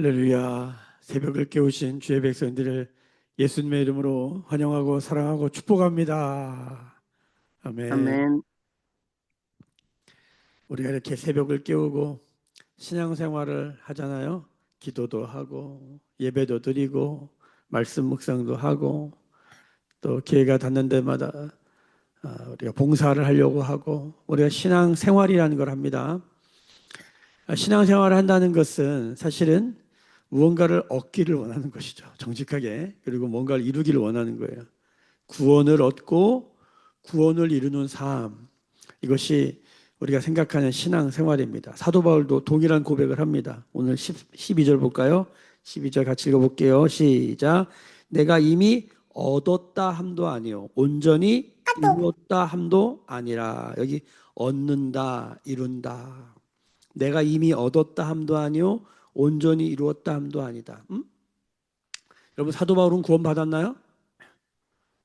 할렐루야. 새벽을 깨우신 주의 백성들을 예수님의 이름으로 환영하고 사랑하고 축복합니다. 아멘. 아멘. 우리가 이렇게 새벽을 깨우고 신앙생활을 하잖아요. 기도도 하고 예배도 드리고 말씀 묵상도 하고 또 기회가 닿는 데마다 우리가 봉사를 하려고 하고 우리가 신앙생활이라는 걸 합니다. 신앙생활을 한다는 것은 사실은 무언가를 얻기를 원하는 것이죠. 정직하게. 그리고 뭔가를 이루기를 원하는 거예요. 구원을 얻고 구원을 이루는 삶. 이것이 우리가 생각하는 신앙생활입니다. 사도 바울도 동일한 고백을 합니다. 오늘 12절 볼까요? 12절 같이 읽어볼게요. 시작. 내가 이미 얻었다 함도 아니요 온전히 이루었다 함도 아니라. 여기 얻는다, 이룬다. 내가 이미 얻었다 함도 아니요 온전히 이루었다 함도 아니다. 여러분, 사도 바울은 구원 받았나요?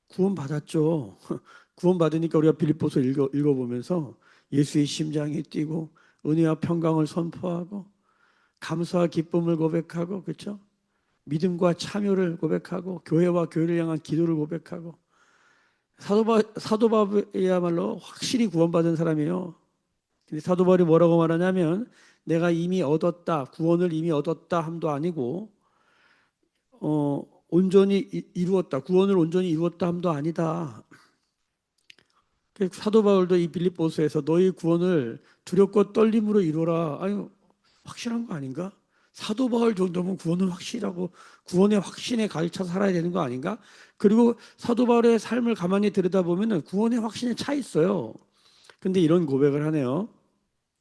구원 받았죠. 구원 받으니까 우리가 빌립보서 읽어보면서 예수의 심장이 뛰고 은혜와 평강을 선포하고 감사와 기쁨을 고백하고, 그렇죠? 믿음과 참여를 고백하고 교회와 교회를 향한 기도를 고백하고. 사도 바울이야말로 확실히 구원받은 사람이에요. 근데 사도 바울이 뭐라고 말하냐면 내가 이미 얻었다, 구원을 이미 얻었다 함도 아니고 온전히 이루었다, 구원을 온전히 이루었다 함도 아니다. 사도 바울도 이 빌립보서에서 너희 구원을 두렵고 떨림으로 이루라. 아니, 확실한 거 아닌가? 사도 바울 정도면 구원은 확실하고 구원의 확신에 가득 차 살아야 되는 거 아닌가? 그리고 사도 바울의 삶을 가만히 들여다보면 구원의 확신에 차 있어요. 근데 이런 고백을 하네요.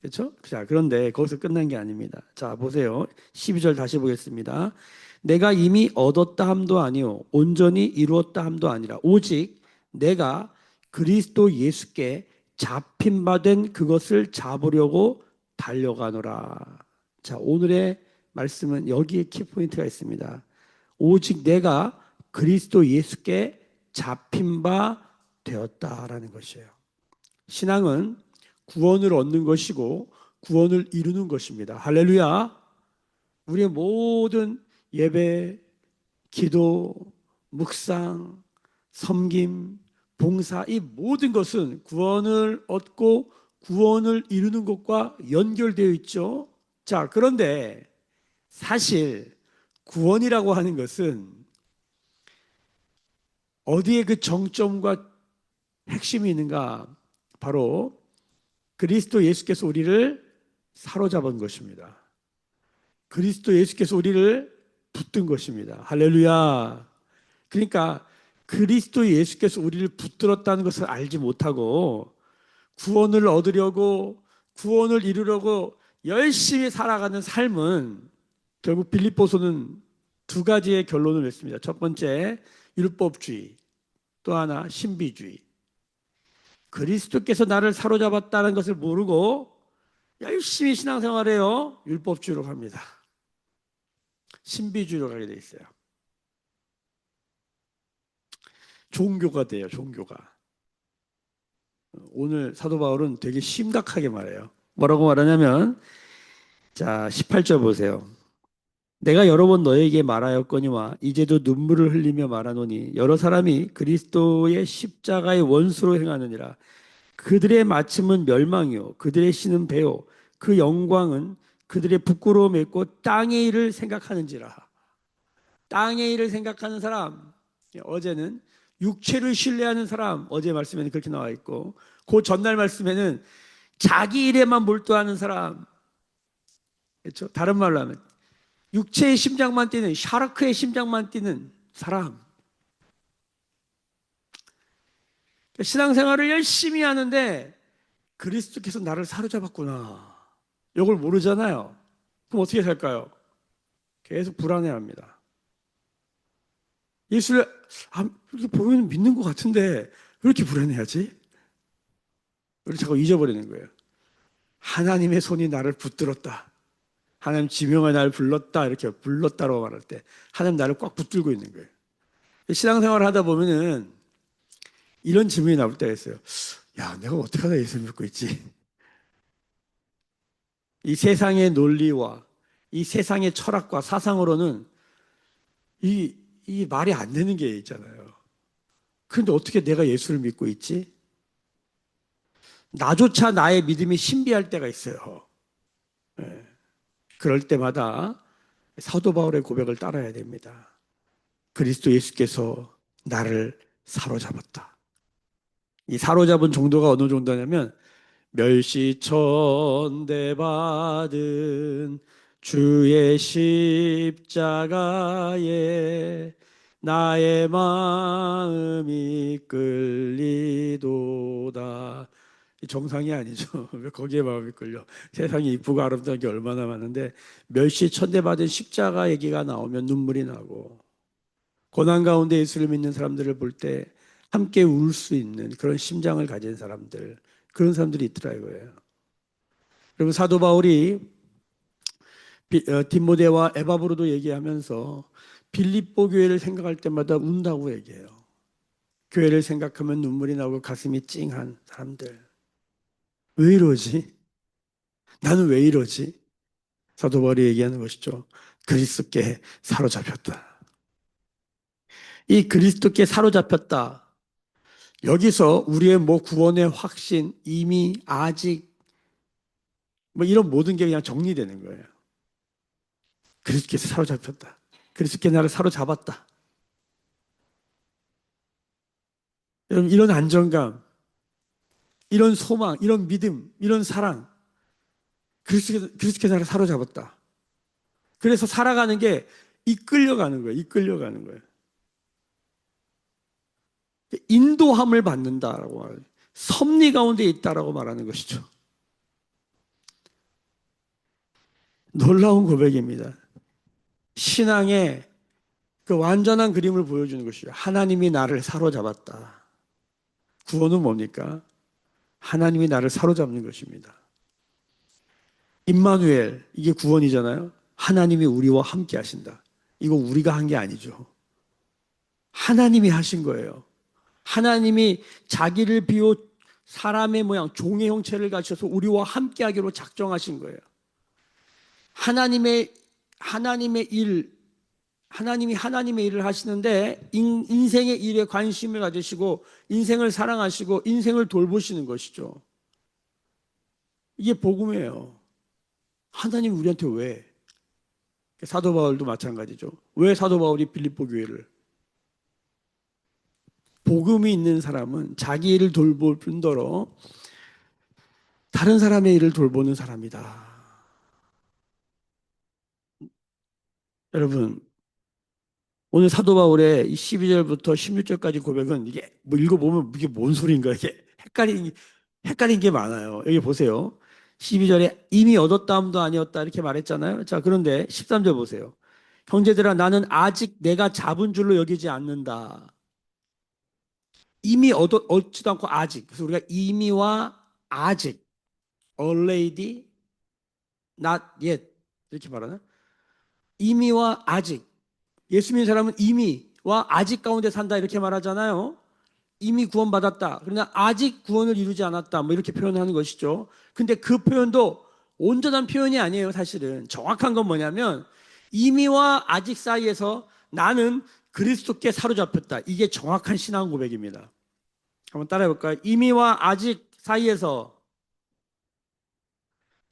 그렇죠? 자, 그런데 거기서 끝난 게 아닙니다. 자, 보세요. 12절 다시 보겠습니다. 내가 이미 얻었다 함도 아니요 온전히 이루었다 함도 아니라 오직 내가 그리스도 예수께 잡힌 바 된 그것을 잡으려고 달려가노라. 자, 오늘의 말씀은 여기에 키포인트가 있습니다. 오직 내가 그리스도 예수께 잡힌 바 되었다라는 것이에요. 신앙은 구원을 얻는 것이고 구원을 이루는 것입니다. 할렐루야. 우리의 모든 예배, 기도, 묵상, 섬김, 봉사, 이 모든 것은 구원을 얻고 구원을 이루는 것과 연결되어 있죠. 자, 그런데 사실 구원이라고 하는 것은 어디에 그 정점과 핵심이 있는가? 바로 그리스도 예수께서 우리를 사로잡은 것입니다. 그리스도 예수께서 우리를 붙든 것입니다. 할렐루야. 그러니까 그리스도 예수께서 우리를 붙들었다는 것을 알지 못하고 구원을 얻으려고 구원을 이루려고 열심히 살아가는 삶은 결국 빌립보서는 두 가지의 결론을 냈습니다. 첫 번째, 율법주의. 또 하나, 신비주의. 그리스도께서 나를 사로잡았다는 것을 모르고 열심히 신앙생활해요. 율법주의로 갑니다. 신비주의로 가게 돼 있어요. 종교가 돼요. 종교가. 오늘 사도 바울은 되게 심각하게 말해요. 뭐라고 말하냐면 자, 18절 보세요. 내가 여러 번 너에게 말하였거니와 이제도 눈물을 흘리며 말하노니 여러 사람이 그리스도의 십자가의 원수로 행하느니라. 그들의 마침은 멸망이요 그들의 신은 배요 그 영광은 그들의 부끄러움에 있고 땅의 일을 생각하는지라. 땅의 일을 생각하는 사람, 어제는 육체를 신뢰하는 사람, 어제 말씀에는 그렇게 나와 있고 그 전날 말씀에는 자기 일에만 몰두하는 사람. 그렇죠? 다른 말로 하면 육체의 심장만 뛰는, 샤르크의 심장만 뛰는 사람. 신앙생활을 열심히 하는데 그리스도께서 나를 사로잡았구나, 이걸 모르잖아요. 그럼 어떻게 살까요? 계속 불안해합니다. 예수를 이렇게 보면 믿는 것 같은데 왜 이렇게 불안해하지? 우리 자꾸 잊어버리는 거예요. 하나님의 손이 나를 붙들었다, 하나님 지명을 나를 불렀다, 이렇게 불렀다라고 말할 때 하나님 나를 꽉 붙들고 있는 거예요. 신앙생활을 하다 보면은 이런 질문이 나올 때가 있어요. 야, 내가 어떻게 하다 예수를 믿고 있지? 이 세상의 논리와 이 세상의 철학과 사상으로는 이 말이 안 되는 게 있잖아요. 그런데 어떻게 내가 예수를 믿고 있지? 나조차 나의 믿음이 신비할 때가 있어요. 예. 그럴 때마다 사도 바울의 고백을 따라야 됩니다. 그리스도 예수께서 나를 사로잡았다. 이 사로잡은 정도가 어느 정도냐면 멸시천대 받은 주의 십자가에 나의 마음이 끌리도다. 정상이 아니죠. 왜 거기에 마음이 끌려? 세상이 이쁘고 아름다운 게 얼마나 많은데 멸시천대 받은 십자가 얘기가 나오면 눈물이 나고 고난 가운데 예수를 믿는 사람들을 볼 때 함께 울 수 있는 그런 심장을 가진 사람들, 그런 사람들이 있더라 이거예요. 그리고 사도 바울이 디모데와 에바브로도 얘기하면서 빌립보 교회를 생각할 때마다 운다고 얘기해요. 교회를 생각하면 눈물이 나고 가슴이 찡한 사람들. 왜 이러지? 나는 왜 이러지? 사도 바울이 얘기하는 것이죠. 그리스도께 사로잡혔다. 이 그리스도께 사로잡혔다. 여기서 우리의 뭐 구원의 확신, 이미, 아직, 뭐 이런 모든 게 그냥 정리되는 거예요. 그리스도께서 사로잡혔다. 그리스도께 나를 사로잡았다. 여러분, 이런 안정감, 이런 소망, 이런 믿음, 이런 사랑, 그리스도께서 나를 사로잡았다. 그래서 살아가는 게 이끌려가는 거예요. 이끌려가는 거예요. 인도함을 받는다라고 말해요. 섭리 가운데 있다라고 말하는 것이죠. 놀라운 고백입니다. 신앙의 그 완전한 그림을 보여주는 것이죠. 하나님이 나를 사로잡았다. 구원은 뭡니까? 하나님이 나를 사로잡는 것입니다. 임마누엘, 이게 구원이잖아요. 하나님이 우리와 함께 하신다. 이거 우리가 한 게 아니죠. 하나님이 하신 거예요. 하나님이 자기를 비워 사람의 모양, 종의 형체를 가지셔서 우리와 함께 하기로 작정하신 거예요. 하나님의 일, 하나님이 하나님의 일을 하시는데 인생의 일에 관심을 가지시고 인생을 사랑하시고 인생을 돌보시는 것이죠. 이게 복음이에요. 하나님 우리한테 왜? 사도 바울도 마찬가지죠. 왜 사도 바울이 빌립보 교회를? 복음이 있는 사람은 자기 일을 돌볼 뿐더러 다른 사람의 일을 돌보는 사람이다. 여러분, 오늘 사도 바울의 12절부터 16절까지 고백은 이게 뭐 읽어보면 이게 뭔 소리인가 이게 헷갈린 게 많아요. 여기 보세요. 12절에 이미 얻었다함도 아니었다 이렇게 말했잖아요. 자, 그런데 13절 보세요. 형제들아 나는 아직 내가 잡은 줄로 여기지 않는다. 이미 얻지도 않고 아직. 그래서 우리가 이미와 아직, already, not yet 이렇게 말하나? 이미와 아직. 예수 믿는 사람은 이미와 아직 가운데 산다 이렇게 말하잖아요. 이미 구원받았다. 그러나 아직 구원을 이루지 않았다. 뭐 이렇게 표현하는 것이죠. 근데 그 표현도 온전한 표현이 아니에요, 사실은. 정확한 건 뭐냐면 이미와 아직 사이에서 나는 그리스도께 사로잡혔다. 이게 정확한 신앙 고백입니다. 한번 따라해 볼까요? 이미와 아직 사이에서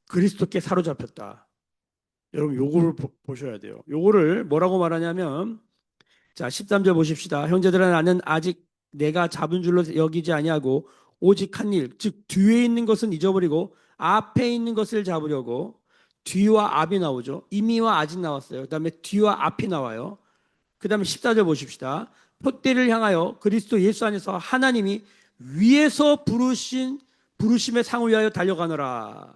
그리스도께 사로잡혔다. 여러분 요거를 보셔야 돼요. 요거를 뭐라고 말하냐면 자, 13절 보십시다. 형제들아 나는 아직 내가 잡은 줄로 여기지 아니하고 오직 한 일, 즉 뒤에 있는 것은 잊어버리고 앞에 있는 것을 잡으려고 뒤와 앞이 나오죠. 이미와 아직 나왔어요. 그다음에 뒤와 앞이 나와요. 그다음에 14절 보십시다. 표대를 향하여 그리스도 예수 안에서 하나님이 위에서 부르심의 상을 위하여 달려가노라.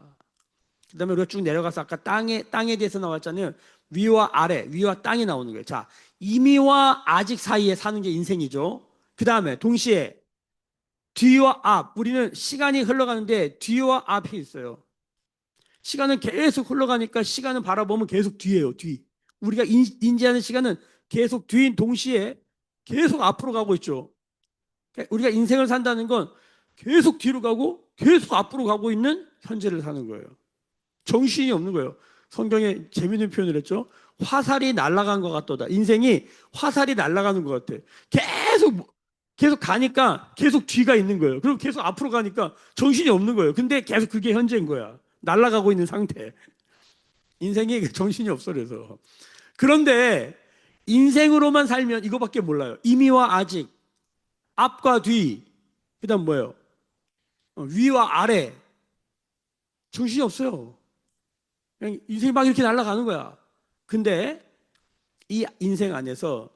그다음에 우리가 쭉 내려가서 아까 땅에 대해서 나왔잖아요. 위와 아래, 위와 땅이 나오는 거예요. 자, 이미와 아직 사이에 사는 게 인생이죠. 그다음에 동시에 뒤와 앞, 우리는 시간이 흘러가는데 뒤와 앞이 있어요. 시간은 계속 흘러가니까 시간을 바라보면 계속 뒤예요. 뒤. 우리가 인지하는 시간은 계속 뒤인 동시에 계속 앞으로 가고 있죠. 우리가 인생을 산다는 건 계속 뒤로 가고 계속 앞으로 가고 있는 현재를 사는 거예요. 정신이 없는 거예요. 성경에 재밌는 표현을 했죠. 화살이 날아간 것 같도다. 인생이 화살이 날아가는 것 같아. 계속 가니까 계속 뒤가 있는 거예요. 그리고 계속 앞으로 가니까 정신이 없는 거예요. 근데 계속 그게 현재인 거야. 날아가고 있는 상태. 인생이 정신이 없어. 그래서 그런데 인생으로만 살면 이거밖에 몰라요. 이미와 아직, 앞과 뒤, 그다음 뭐예요? 위와 아래. 정신이 없어요. 그냥 인생이 막 이렇게 날아가는 거야. 근데 이 인생 안에서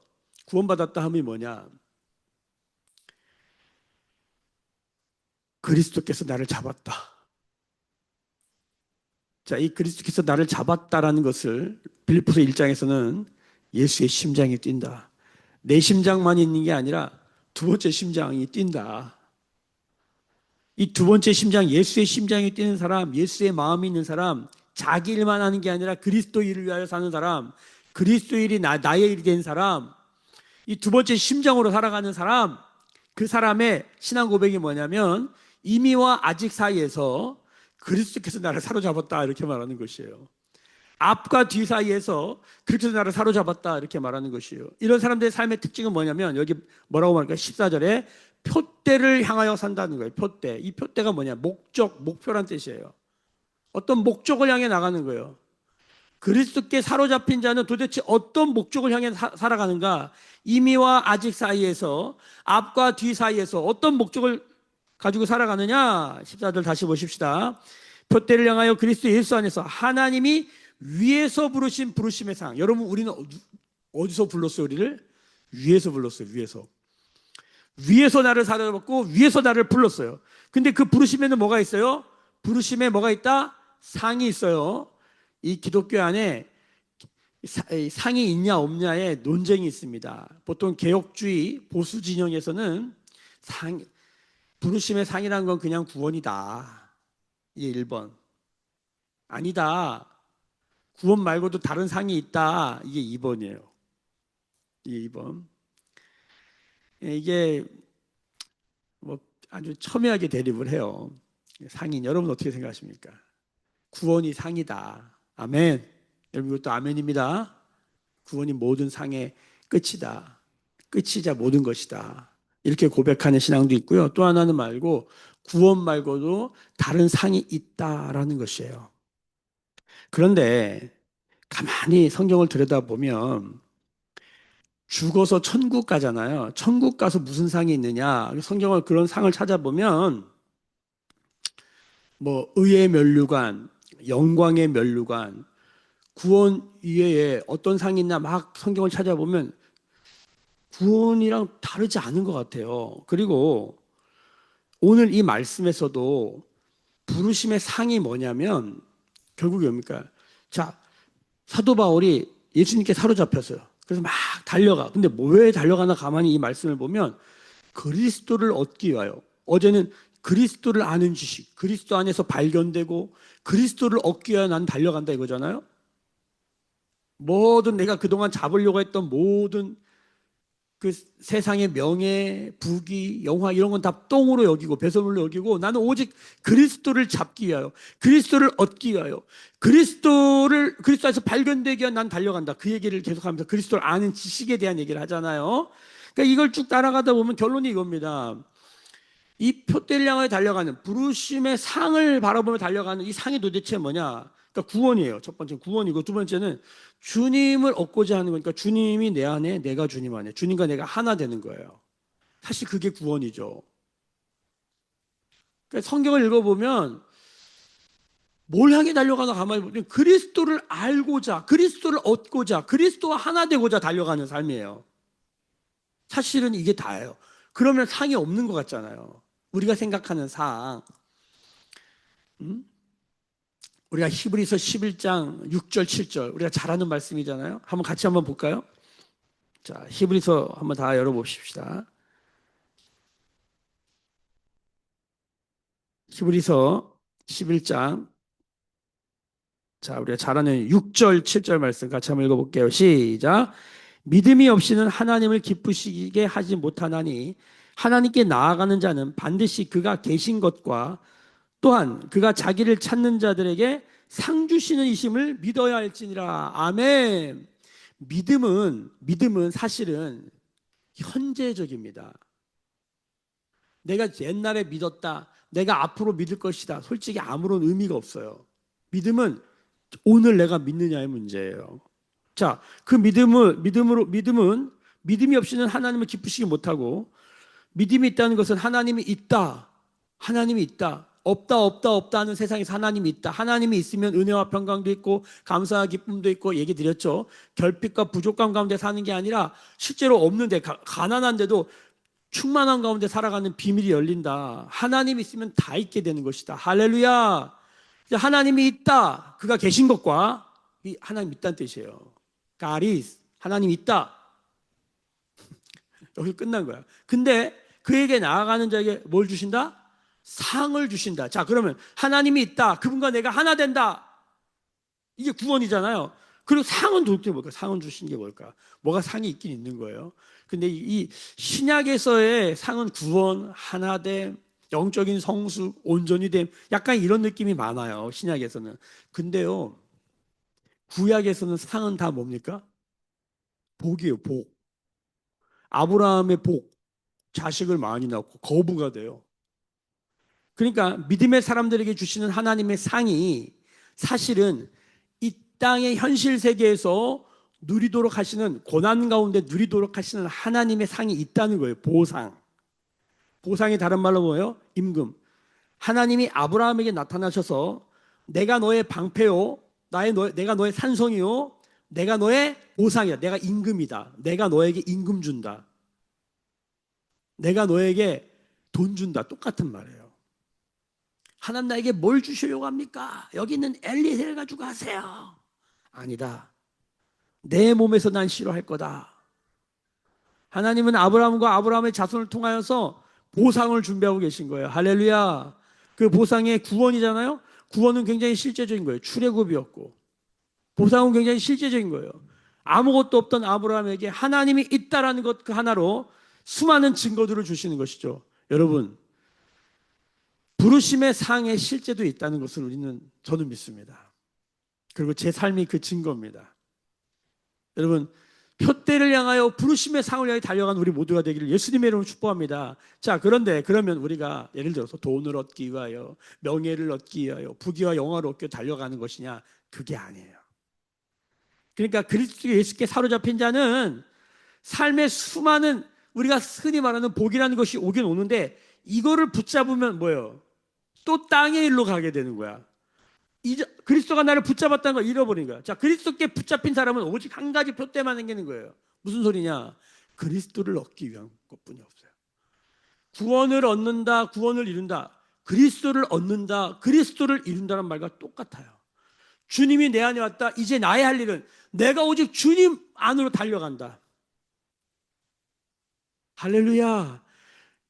구원받았다 함이 뭐냐? 그리스도께서 나를 잡았다. 자, 이 그리스도께서 나를 잡았다라는 것을 빌립보서 1장에서는 예수의 심장이 뛴다. 내 심장만 있는 게 아니라 두 번째 심장이 뛴다. 이 두 번째 심장, 예수의 심장이 뛰는 사람, 예수의 마음이 있는 사람, 자기 일만 하는 게 아니라 그리스도 일을 위하여 사는 사람, 그리스도 일이 나의 일이 된 사람, 이 두 번째 심장으로 살아가는 사람, 그 사람의 신앙 고백이 뭐냐면 이미와 아직 사이에서 그리스도께서 나를 사로잡았다 이렇게 말하는 것이에요. 앞과 뒤 사이에서 그리스도께서 나를 사로잡았다 이렇게 말하는 것이에요. 이런 사람들의 삶의 특징은 뭐냐면 여기 뭐라고 말할까요? 14절에 표대를 향하여 산다는 거예요. 표대. 이 표대가 뭐냐? 목적, 목표란 뜻이에요. 어떤 목적을 향해 나가는 거예요. 그리스도께 사로잡힌 자는 도대체 어떤 목적을 향해 살아가는가? 이미와 아직 사이에서, 앞과 뒤 사이에서 어떤 목적을 가지고 살아가느냐? 14절 다시 보십시다. 표대를 향하여 그리스도 예수 안에서 하나님이 위에서 부르신 부르심의 상. 여러분, 우리는 어디서 불렀어요? 우리를? 위에서 불렀어요. 위에서 나를 사로잡았고 위에서 나를 불렀어요. 근데 그 부르심에는 뭐가 있어요? 부르심에 뭐가 있다? 상이 있어요. 이 기독교 안에 상이 있냐 없냐의 논쟁이 있습니다. 보통 개혁주의 보수 진영에서는 부르심의 상이라는 건 그냥 구원이다. 이게 1번. 아니다. 구원 말고도 다른 상이 있다. 이게 2번이에요. 이게 2번. 이게 뭐 아주 첨예하게 대립을 해요. 상인 여러분 어떻게 생각하십니까? 구원이 상이다. 아멘. 여러분 이것도 아멘입니다. 구원이 모든 상의 끝이다. 끝이자 모든 것이다. 이렇게 고백하는 신앙도 있고요. 또 하나는 말고 구원 말고도 다른 상이 있다라는 것이에요. 그런데 가만히 성경을 들여다보면 죽어서 천국 가잖아요. 천국 가서 무슨 상이 있느냐? 성경을 그런 상을 찾아보면 뭐 의의 면류관, 영광의 면류관, 구원 이외에 어떤 상이 있나 막 성경을 찾아보면 구원이랑 다르지 않은 것 같아요. 그리고 오늘 이 말씀에서도 부르심의 상이 뭐냐면 결국이 뭡니까? 자, 사도 바울이 예수님께 사로잡혔어요. 그래서 막 달려가. 근데 왜 달려가나 가만히 이 말씀을 보면 그리스도를 얻기 위하여. 어제는 그리스도를 아는 지식, 그리스도 안에서 발견되고 그리스도를 얻기 위하여 난 달려간다 이거잖아요. 모든 내가 그동안 잡으려고 했던 모든 그 세상의 명예, 부귀, 영화 이런 건 다 똥으로 여기고 배설물로 여기고 나는 오직 그리스도를 잡기 위하여, 그리스도를 얻기 위하여, 그리스도 안에서 발견되기 위해 난 달려간다. 그 얘기를 계속하면서 그리스도를 아는 지식에 대한 얘기를 하잖아요. 그러니까 이걸 쭉 따라가다 보면 결론이 이겁니다. 이 표대를 향하여 달려가는 부르심의 상을 바라보며 달려가는 이 상이 도대체 뭐냐? 그러니까 구원이에요. 첫 번째는 구원이고 두 번째는 주님을 얻고자 하는 거니까 주님이 내 안에 내가 주님 안에 주님과 내가 하나 되는 거예요. 사실 그게 구원이죠. 그러니까 성경을 읽어보면 뭘 향해 달려가나 가만히 보면 그리스도를 알고자 그리스도를 얻고자 그리스도와 하나 되고자 달려가는 삶이에요. 사실은 이게 다예요. 그러면 상이 없는 것 같잖아요. 우리가 생각하는 상. 우리가 히브리서 11장 6절 7절 우리가 잘 아는 말씀이잖아요. 한번 같이 한번 볼까요? 자, 히브리서 한번 다 열어봅시다. 히브리서 11장 자, 우리가 잘 아는 6절 7절 말씀 같이 한번 읽어볼게요. 시작. 믿음이 없이는 하나님을 기쁘시게 하지 못하나니 하나님께 나아가는 자는 반드시 그가 계신 것과 또한 그가 자기를 찾는 자들에게 상 주시는 이심을 믿어야 할지니라. 아멘. 믿음은 사실은 현재적입니다. 내가 옛날에 믿었다, 내가 앞으로 믿을 것이다, 솔직히 아무런 의미가 없어요. 믿음은 오늘 내가 믿느냐의 문제예요. 자, 그 믿음이 없이는 하나님을 기쁘시게 못하고, 믿음이 있다는 것은 하나님이 있다, 하나님이 있다, 없다 하는 세상에서 하나님이 있다. 하나님이 있으면 은혜와 평강도 있고 감사와 기쁨도 있고, 얘기 드렸죠. 결핍과 부족감 가운데 사는 게 아니라 실제로 없는데, 가난한데도 충만한 가운데 살아가는 비밀이 열린다. 하나님이 있으면 다 있게 되는 것이다. 할렐루야. 하나님이 있다, 그가 계신 것과 이 하나님 있다는 뜻이에요. God is, 하나님이 있다. 여기서 끝난 거야. 근데 그에게 나아가는 자에게 뭘 주신다? 상을 주신다. 자, 그러면 하나님이 있다, 그분과 내가 하나 된다, 이게 구원이잖아요. 그리고 상은 도대체 뭘까? 상은 주신 게 뭘까? 뭐가 상이 있긴 있는 거예요. 근데 이 신약에서의 상은 구원, 하나됨, 영적인 성숙, 온전히 됨, 약간 이런 느낌이 많아요, 신약에서는. 근데요, 구약에서는 상은 다 뭡니까? 복이에요, 복. 아브라함의 복, 자식을 많이 낳고 거부가 돼요. 그러니까 믿음의 사람들에게 주시는 하나님의 상이 사실은 이 땅의 현실 세계에서 누리도록 하시는, 고난 가운데 누리도록 하시는 하나님의 상이 있다는 거예요. 보상. 보상이 다른 말로 뭐예요? 임금. 하나님이 아브라함에게 나타나셔서 내가 너의 방패요, 내가 너의 산성이요, 내가 너의 보상이야, 내가 임금이다, 내가 너에게 임금 준다, 내가 너에게 돈 준다. 똑같은 말이에요. 하나님 나에게 뭘 주시려고 합니까? 여기 있는 엘리세를 가지고 하세요. 아니다. 내 몸에서 난 싫어할 거다. 하나님은 아브라함과 아브라함의 자손을 통하여서 보상을 준비하고 계신 거예요. 할렐루야. 그 보상의 구원이잖아요. 구원은 굉장히 실제적인 거예요. 출애굽이었고, 보상은 굉장히 실제적인 거예요. 아무것도 없던 아브라함에게 하나님이 있다라는 것 그 하나로 수많은 증거들을 주시는 것이죠. 여러분, 부르심의 상에 실제도 있다는 것을 저는 믿습니다. 그리고 제 삶이 그 증거입니다. 여러분, 표대를 향하여 부르심의 상을 향해 달려간 우리 모두가 되기를 예수님의 이름으로 축복합니다. 자, 그러면 우리가 예를 들어서 돈을 얻기 위하여, 명예를 얻기 위하여, 부귀와 영화를 얻기 위해 달려가는 것이냐? 그게 아니에요. 그러니까 그리스도 예수께 사로잡힌 자는 삶의 수많은, 우리가 흔히 말하는 복이라는 것이 오긴 오는데, 이거를 붙잡으면 뭐예요? 또 땅의 일로 가게 되는 거야. 그리스도가 나를 붙잡았다는 걸 잃어버린 거야. 자, 그리스도께 붙잡힌 사람은 오직 한 가지 표대만 생기는 거예요. 무슨 소리냐? 그리스도를 얻기 위한 것뿐이 없어요. 구원을 얻는다, 구원을 이룬다, 그리스도를 얻는다, 그리스도를 이룬다는 말과 똑같아요. 주님이 내 안에 왔다, 이제 나의 할 일은 내가 오직 주님 안으로 달려간다. 할렐루야.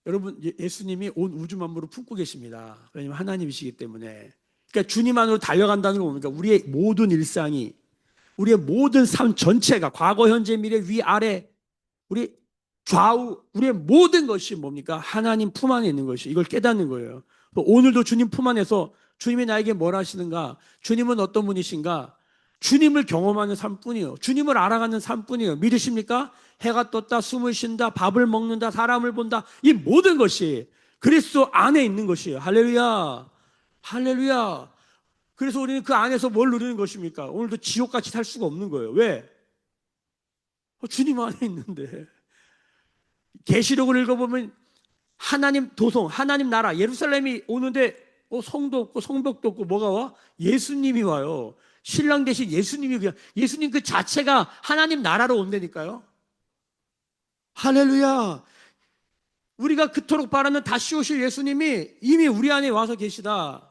여러분, 예수님이 온 우주 만물을 품고 계십니다. 왜냐하면 하나님이시기 때문에. 그러니까 주님 안으로 달려간다는 거 뭡니까? 우리의 모든 일상이, 우리의 모든 삶 전체가, 과거, 현재, 미래, 위, 아래, 우리 좌우, 우리의 모든 것이 뭡니까? 하나님 품 안에 있는 것이, 이걸 깨닫는 거예요. 오늘도 주님 품 안에서 주님이 나에게 뭘 하시는가? 주님은 어떤 분이신가? 주님을 경험하는 삶뿐이에요. 주님을 알아가는 삶뿐이에요. 믿으십니까? 해가 떴다, 숨을 쉰다, 밥을 먹는다, 사람을 본다, 이 모든 것이 그리스도 안에 있는 것이에요. 할렐루야. 할렐루야. 그래서 우리는 그 안에서 뭘 누리는 것입니까? 오늘도 지옥같이 살 수가 없는 거예요. 왜? 주님 안에 있는데. 계시록을 읽어보면 하나님 도성, 하나님 나라, 예루살렘이 오는데 성도 없고 성벽도 없고 뭐가 와? 예수님이 와요. 신랑 대신 예수님이, 그냥 예수님 그 자체가 하나님 나라로 온다니까요. 할렐루야. 우리가 그토록 바라는 다시 오실 예수님이 이미 우리 안에 와서 계시다.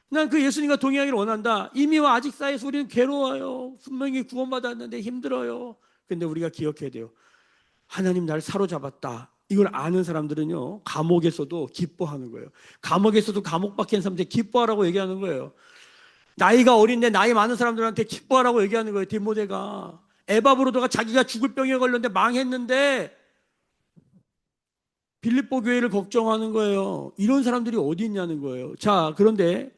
난 그 예수님과 동행하기를 원한다. 이미와 아직 사이에서 우리는 괴로워요. 분명히 구원받았는데 힘들어요. 근데 우리가 기억해야 돼요. 하나님 날 사로잡았다. 이걸 아는 사람들은요, 감옥에서도 기뻐하는 거예요. 감옥에서도 감옥 박힌 사람들한테 기뻐하라고 얘기하는 거예요. 나이가 어린데 나이 많은 사람들한테 기뻐하라고 얘기하는 거예요. 디모데가. 에바브로도가 자기가 죽을 병에 걸렸는데 망했는데 빌립보 교회를 걱정하는 거예요. 이런 사람들이 어디 있냐는 거예요. 자, 그런데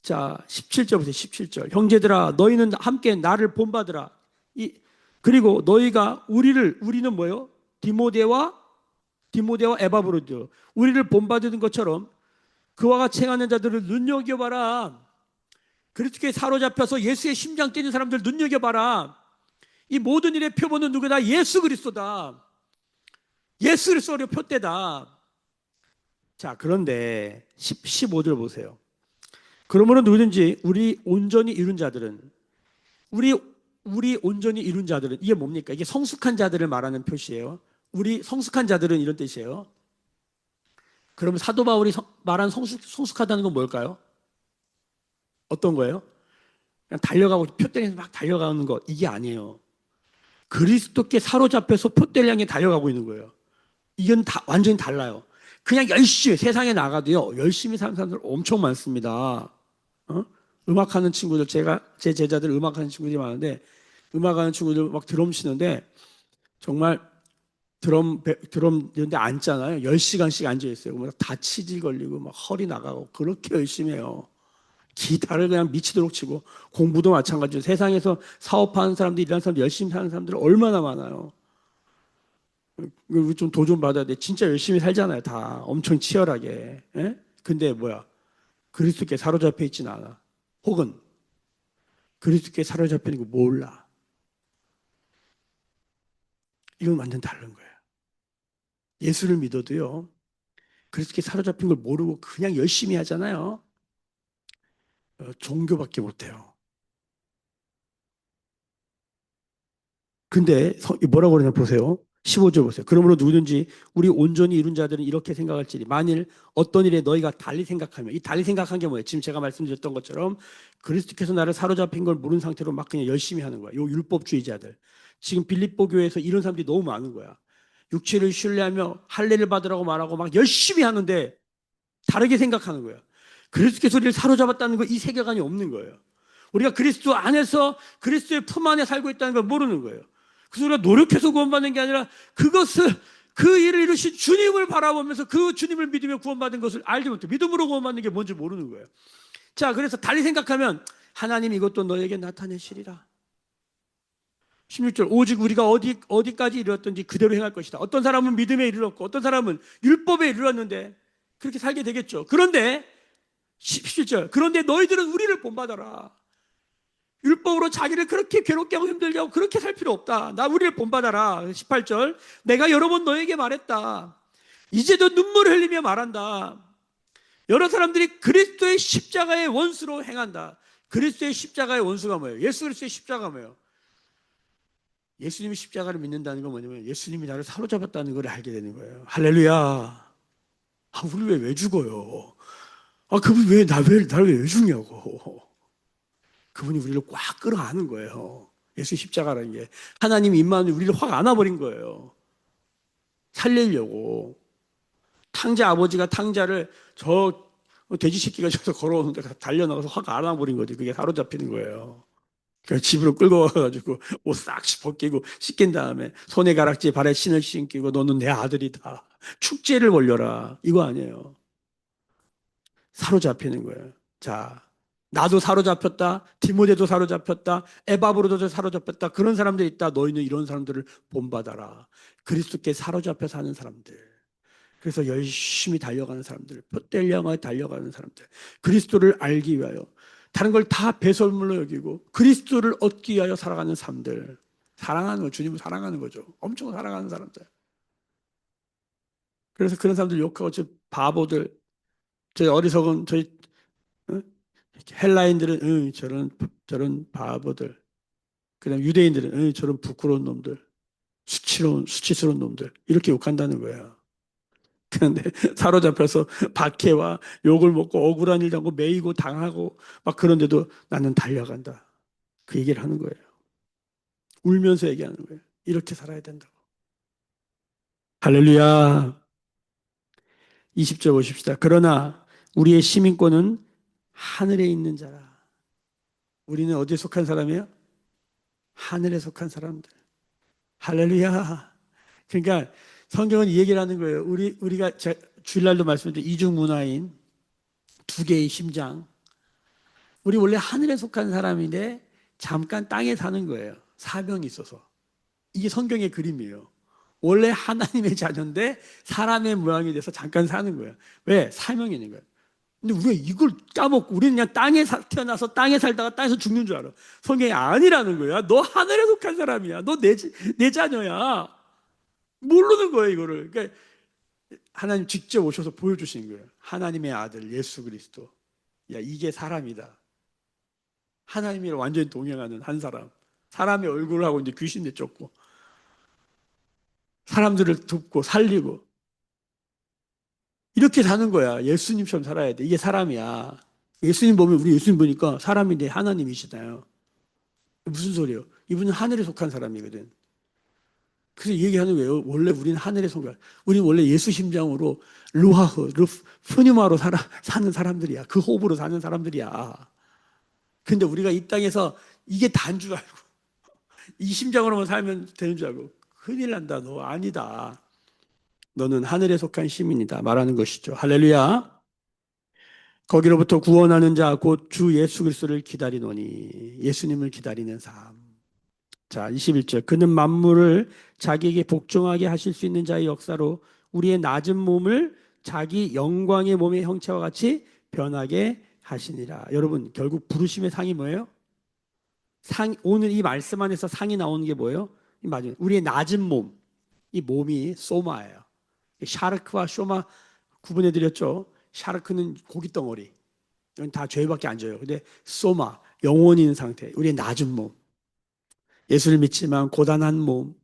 자, 17절 보세요. 17절. 형제들아, 너희는 함께 나를 본받으라. 그리고 너희가 우리는 뭐예요? 디모데와 에바브로드. 우리를 본받는 것처럼 그와 같이 행하는 자들을 눈여겨봐라. 그리스도께 사로잡혀서 예수의 심장 뛰는 사람들 눈여겨봐라. 이 모든 일의 표본은 누구다? 예수 그리스도다. 예수 그리스도의 표대다. 자, 그런데 15절 보세요. 그러므로 누구든지 우리 온전히 이룬 자들은 우리 온전히 이룬 자들은 이게 뭡니까? 이게 성숙한 자들을 말하는 표시예요. 우리 성숙한 자들은 이런 뜻이에요. 그러면 사도 바울이 말한 성숙하다는 건 뭘까요? 어떤 거예요? 그냥 달려가고 표대에서 막 달려가는 거 이게 아니에요. 그리스도께 사로잡혀서 표대를 향해 달려가고 있는 거예요. 이건 완전히 달라요. 그냥 열심히 세상에 나가도요 열심히 사는 사람들 엄청 많습니다. 음악하는 친구들 제 제자들 음악하는 친구들이 많은데 음악하는 친구들 막 드럼 치는데 정말 드럼 이런 데 앉잖아요. 10시간씩 앉아 있어요. 그러면 다 치질 걸리고 막 허리 나가고 그렇게 열심히 해요. 기타를 그냥 미치도록 치고 공부도 마찬가지로 세상에서 사업하는 사람들 일하는 사람들 열심히 사는 사람들 얼마나 많아요. 좀 도전 받아야 돼. 진짜 열심히 살잖아요. 다 엄청 치열하게. 예? 근데 뭐야? 그리스도께 사로잡혀 있지는 않아. 혹은 그리스도께 사로잡히는 거 몰라. 이건 완전 다른 거예요. 예수를 믿어도요. 그리스도께 사로잡힌 걸 모르고 그냥 열심히 하잖아요. 종교밖에 못해요. 근데 뭐라고 그러냐 보세요. 15절 보세요. 그러므로 누구든지 우리 온전히 이룬 자들은 이렇게 생각할지니 만일 어떤 일에 너희가 달리 생각하면 이 달리 생각한 게 뭐예요? 지금 제가 말씀드렸던 것처럼 그리스도께서 나를 사로잡힌 걸 모르는 상태로 막 그냥 열심히 하는 거야. 요 율법주의자들. 지금 빌립보 교회에서 이런 사람들이 너무 많은 거야. 육체를 신뢰하며 할례를 받으라고 말하고 막 열심히 하는데 다르게 생각하는 거야. 그리스도께서 우리를 사로잡았다는 거 이 세계관이 없는 거예요. 우리가 그리스도 안에서 그리스도의 품 안에 살고 있다는 걸 모르는 거예요. 그래서 우리가 노력해서 구원받는 게 아니라 그 일을 이루신 주님을 바라보면서 그 주님을 믿으며 구원받은 것을 알지 못해. 믿음으로 구원받는 게 뭔지 모르는 거예요. 자, 그래서 달리 생각하면 하나님 이것도 너에게 나타내시리라. 16절 오직 우리가 어디까지 이르렀든지 그대로 행할 것이다. 어떤 사람은 믿음에 이르렀고 어떤 사람은 율법에 이르렀는데 그렇게 살게 되겠죠. 그런데 17절 그런데 너희들은 우리를 본받아라. 율법으로 자기를 그렇게 괴롭게 하고 힘들게 하고 그렇게 살 필요 없다. 나 우리를 본받아라. 18절 내가 여러 번 너에게 말했다. 이제도 눈물을 흘리며 말한다. 여러 사람들이 그리스도의 십자가의 원수로 행한다. 그리스도의 십자가의 원수가 뭐예요? 예수 그리스도의 십자가가 뭐예요? 예수님이 십자가를 믿는다는 건 뭐냐면 예수님이 나를 사로잡았다는 걸 알게 되는 거예요. 할렐루야. 아, 우리 왜 죽어요? 아, 그분 나를 왜 죽냐고. 그분이 우리를 꽉 끌어안은 거예요. 예수 십자가라는 게. 하나님 임마누엘 우리를 확 안아버린 거예요. 살리려고. 탕자 아버지가 탕자를 저 돼지 새끼가 저서 걸어오는데 달려나가서 확 안아버린 거지. 그게 사로잡히는 거예요. 그래서 집으로 끌고 와가지고 옷 싹 벗기고 씻긴 다음에 손에 가락지 발에 신을 신기고 너는 내 아들이다. 축제를 벌려라. 이거 아니에요. 사로잡히는 거예요. 자, 나도 사로잡혔다. 디모데도 사로잡혔다. 에바브로도 사로잡혔다. 그런 사람들이 있다. 너희는 이런 사람들을 본받아라. 그리스도께 사로잡혀 사는 사람들. 그래서 열심히 달려가는 사람들. 돛대를 향하여 달려가는 사람들. 그리스도를 알기 위하여 다른 걸 다 배설물로 여기고 그리스도를 얻기 위하여 살아가는 사람들. 사랑하는 거, 주님을 사랑하는 거죠. 엄청 사랑하는 사람들. 그래서 그런 사람들 욕하고 저 바보들, 저 어리석은 어? 헬라인들은 저런 바보들. 그다음 유대인들은 저런 부끄러운 놈들, 수치스러운 놈들 이렇게 욕한다는 거예요. 그런데 사로잡혀서 박해와 욕을 먹고 억울한 일 당하고 매이고 당하고 막 그런데도 나는 달려간다. 그 얘기를 하는 거예요. 울면서 얘기하는 거예요. 이렇게 살아야 된다고. 할렐루야. 20절 보십시다. 그러나 우리의 시민권은 하늘에 있는 자라. 우리는 어디에 속한 사람이에요? 하늘에 속한 사람들. 할렐루야. 그러니까 성경은 이 얘기를 하는 거예요. 우리가 주일날도 말씀드린 이중문화인 두 개의 심장. 우리 원래 하늘에 속한 사람인데 잠깐 땅에 사는 거예요. 사명이 있어서. 이게 성경의 그림이에요. 원래 하나님의 자녀인데 사람의 모양이 돼서 잠깐 사는 거예요. 왜? 사명이 있는 거예요. 근데 우리가 이걸 까먹고 우리는 그냥 태어나서 땅에 살다가 땅에서 죽는 줄 알아. 성경이 아니라는 거야. 너 하늘에 속한 사람이야. 너 내 자녀야. 모르는 거예요, 이거를. 그러니까 하나님 직접 오셔서 보여주신 거예요. 하나님의 아들 예수 그리스도. 야, 이게 사람이다. 하나님이랑 완전히 동행하는 한 사람. 사람의 얼굴을 하고 이제 귀신 내쫓고 사람들을 돕고 살리고 이렇게 사는 거야. 예수님처럼 살아야 돼. 이게 사람이야. 예수님 보면 우리 예수님 보니까 사람인데 하나님이시나요? 무슨 소리예요? 이분은 하늘에 속한 사람이거든. 그래서 얘기하는 거예요. 원래 우리는 하늘에 속한. 우리는 원래 예수 심장으로 루하흐, 푸뉴마로 사는 사람들이야. 그 호흡으로 사는 사람들이야. 근데 우리가 이 땅에서 이게 다인 줄 알고 이 심장으로만 살면 되는 줄 알고 큰일 난다. 너 아니다. 너는 하늘에 속한 시민이다. 말하는 것이죠. 할렐루야. 거기로부터 구원하는 자, 곧 주 예수 그리스도를 기다리노니 예수님을 기다리는 삶. 자, 21절. 그는 만물을 자기에게 복종하게 하실 수 있는 자의 역사로 우리의 낮은 몸을 자기 영광의 몸의 형체와 같이 변하게 하시니라. 여러분, 결국 부르심의 상이 뭐예요? 오늘 이 말씀 안에서 상이 나오는 게 뭐예요? 맞아요. 우리의 낮은 몸. 이 몸이 소마예요. 샤르크와 쇼마 구분해 드렸죠. 샤르크는 고기 덩어리. 이건 다 죄밖에 안 져요. 근데 소마, 영혼이 있는 상태. 우리의 낮은 몸. 예수를 믿지만 고단한 몸,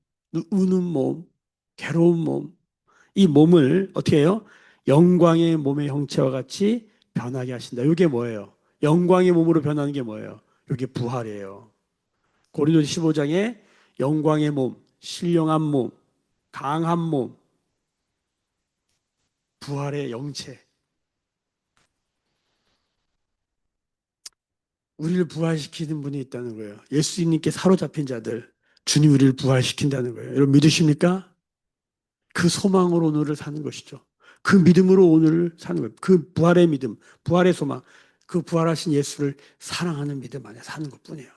우는 몸, 괴로운 몸. 이 몸을 어떻게 해요? 영광의 몸의 형체와 같이 변하게 하신다. 이게 뭐예요? 영광의 몸으로 변하는 게 뭐예요? 이게 부활이에요. 고린도서 15장에 영광의 몸, 신령한 몸, 강한 몸, 부활의 영체. 우리를 부활시키는 분이 있다는 거예요. 예수님께 사로잡힌 자들, 주님 우리를 부활시킨다는 거예요. 여러분 믿으십니까? 그 소망으로 오늘을 사는 것이죠. 그 믿음으로 오늘을 사는 거예요. 그 부활의 믿음, 부활의 소망, 그 부활하신 예수를 사랑하는 믿음 안에 사는 것뿐이에요.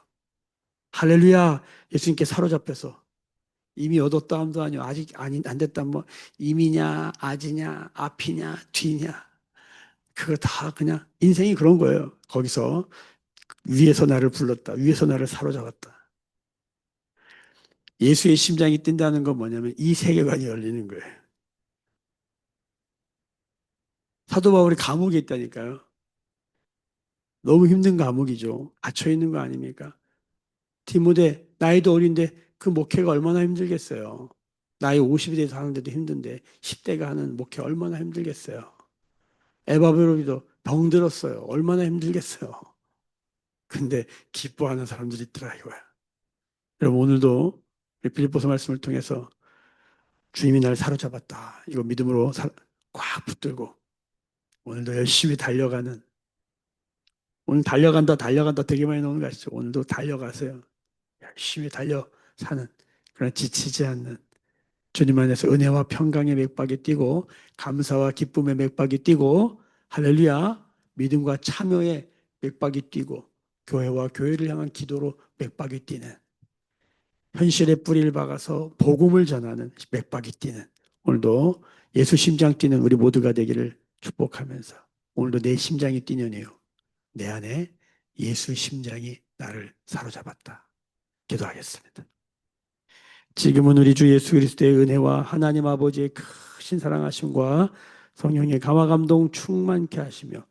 할렐루야. 예수님께 사로잡혀서 이미 얻었다 함도 아니요. 아직 안 됐다 뭐 이미냐 아지냐 앞이냐 뒤냐 그거 다 그냥 인생이 그런 거예요. 거기서 위에서 나를 불렀다. 위에서 나를 사로잡았다. 예수의 심장이 뛴다는 건 뭐냐면 이 세계관이 열리는 거예요. 사도 바울이 감옥에 있다니까요. 너무 힘든 감옥이죠. 갇혀 있는 거 아닙니까? 디모데 나이도 어린데 그 목회가 얼마나 힘들겠어요. 나이 50이 돼서 하는데도 힘든데 10대가 하는 목회 얼마나 힘들겠어요. 에바브로비도 병들었어요. 얼마나 힘들겠어요. 근데 기뻐하는 사람들이 있더라 이거야. 여러분 오늘도 빌립보서 말씀을 통해서 주님이 나를 사로잡았다. 이거 믿음으로 꽉 붙들고 오늘도 열심히 달려가는 오늘 달려간다 되게 많이 나오는 거 아시죠? 오늘도 달려가세요. 열심히 달려 사는 그러나 지치지 않는 주님 안에서 은혜와 평강의 맥박이 뛰고 감사와 기쁨의 맥박이 뛰고 할렐루야 믿음과 참여의 맥박이 뛰고 교회와 교회를 향한 기도로 맥박이 뛰는 현실의 뿌리를 박아서 복음을 전하는 맥박이 뛰는 오늘도 예수 심장 뛰는 우리 모두가 되기를 축복하면서 오늘도 내 심장이 뛰느니요 내 안에 예수 심장이 나를 사로잡았다. 기도하겠습니다. 지금은 우리 주 예수 그리스도의 은혜와 하나님 아버지의 크신 사랑하심과 성령의 감화 감동 충만케 하시며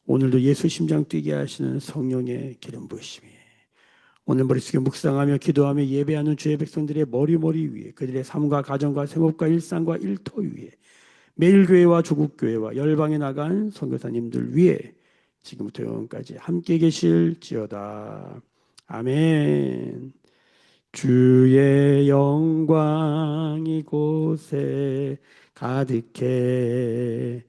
오늘도 예수 심장 뛰게 하시는 성령의 기름 부으심이 오늘 머릿속에 묵상하며 기도하며 예배하는 주의 백성들의 머리머리 위에 그들의 삶과 가정과 생업과 일상과 일터 위에 매일 교회와 조국 교회와 열방에 나간 선교사님들 위에 지금부터 영원까지 함께 계실지어다. 아멘. 주의 영광 이곳에 가득해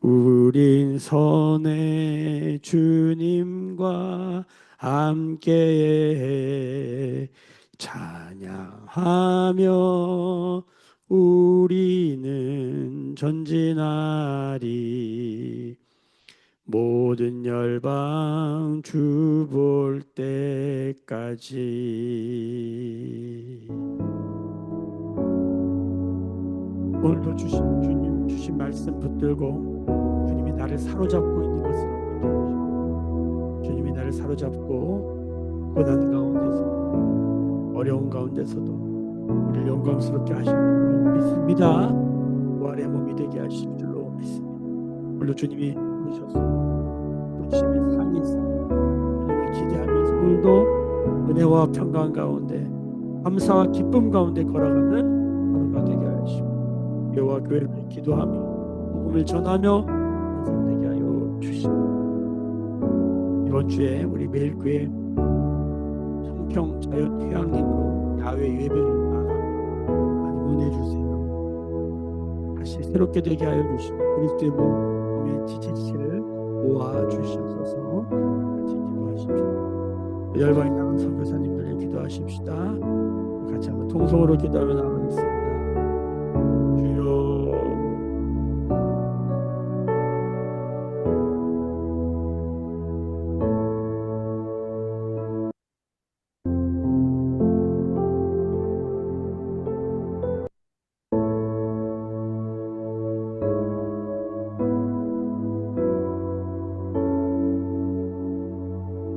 우린 선의 주님과 함께 찬양하며 우리는 전진하리 모든 열방 주 볼 때까지. 오늘도 주님 주신 말씀 붙들고 주님이 나를 사로잡고 있는 것을 느껴보시고, 주님이 나를 사로잡고 고난 가운데서도 어려운 가운데서도 우리를 영광스럽게 하실 줄로 믿습니다. 부활의 몸이 되게 하실 줄로 믿습니다. 오늘도 주님이 부르셔서 주님의 삶이 있습니다. 주님을 기대하면서 오늘도 은혜와 평강 가운데 감사와 기쁨 가운데 걸어가는 하루가 되게 하시고, 교회와 교회를 기도하며 복음을 전하며 인생 되게 하여 주시고, 이번 주에 우리 매일교회 청평 자연휴양림으로 야외 예배를 나가며 많이 응원해 주세요. 다시 새롭게 되게 하여 주시고 그리스도의 몸의 지체를 모아 주시옵소서. 같이 기도하십시오. 열방에 나간 선교사님들 기도하십시다. 같이 한번 통성으로 기도하며 나가겠습니다.